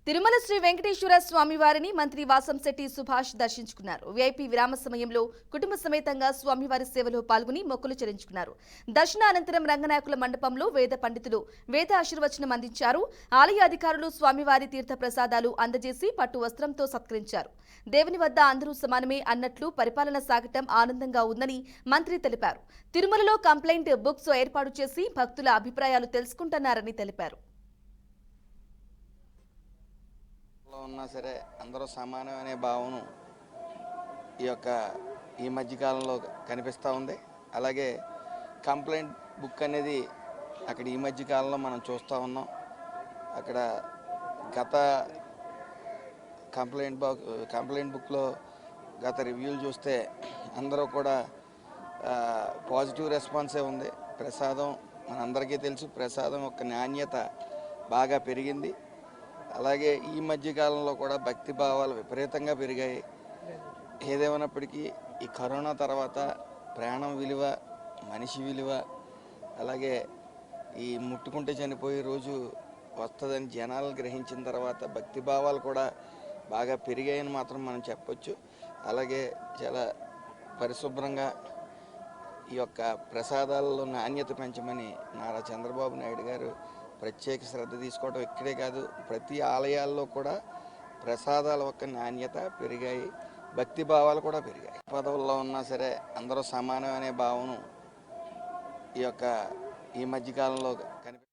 తిరుమల శ్రీ వెంకటేశ్వర స్వామి వారిని మంత్రి వాసంశెట్టి సుభాష్ దర్శించుకున్నారు. వీఐపీ విరామ సమయంలో కుటుంబ సమేతంగా స్వామివారి సేవలో పాల్గొని మొక్కులు చెల్లించుకున్నారు. దర్శనానంతరం రంగనాయకుల మండపంలో వేద పండితులు వేద ఆశీర్వచనం అందించారు. ఆలయ అధికారులు స్వామివారి తీర్థ ప్రసాదాలు అందజేసి పట్టు వస్త్రంతో సత్కరించారు. దేవుని వద్ద అందరూ సమానమే అన్నట్లు పరిపాలన సాగటం ఆనందంగా ఉందని మంత్రి తెలిపారు. తిరుమలలో కంప్లైంట్ బుక్స్ ఏర్పాటు చేసి భక్తుల అభిప్రాయాలు తెలుసుకుంటున్నారని తెలిపారు. ఉన్నా సరే అందరూ సమానం అనే భావన ఈ మధ్యకాలంలో కనిపిస్తూ ఉంది. అలాగే కంప్లైంట్ బుక్ అనేది అక్కడ ఈ మధ్యకాలంలో మనం చూస్తూ ఉన్నాం. అక్కడ గత కంప్లైంట్ బుక్లో గత రివ్యూలు చూస్తే అందరూ కూడా పాజిటివ్ రెస్పాన్సే ఉంది. ప్రసాదం మనందరికీ తెలుసు, ప్రసాదం యొక్క నాణ్యత బాగా పెరిగింది. అలాగే ఈ మధ్యకాలంలో కూడా భక్తి భావాలు విపరీతంగా పెరిగాయి. ఏదేమైనప్పటికీ ఈ కరోనా తర్వాత ప్రాణం విలువ, మనిషి విలువ, అలాగే ఈ ముట్టుకుంటే చనిపోయే రోజు వస్తుందని జనాలు గ్రహించిన తర్వాత భక్తి భావాలు కూడా బాగా పెరిగాయని మాత్రం మనం చెప్పొచ్చు. అలాగే చాలా పరిశుభ్రంగా ఈ యొక్క ప్రసాదాలలో నాణ్యత పెంచమని నారా చంద్రబాబు నాయుడు గారు ప్రత్యేక శ్రద్ధ తీసుకోవడం ఇక్కడే కాదు, ప్రతి ఆలయాల్లో కూడా ప్రసాదాల యొక్క నాణ్యత పెరిగాయి, భక్తి భావాలు కూడా పెరిగాయి. పదవుల్లో ఉన్నా సరే అందరూ సమానం అనే భావన ఈ మధ్యకాలంలో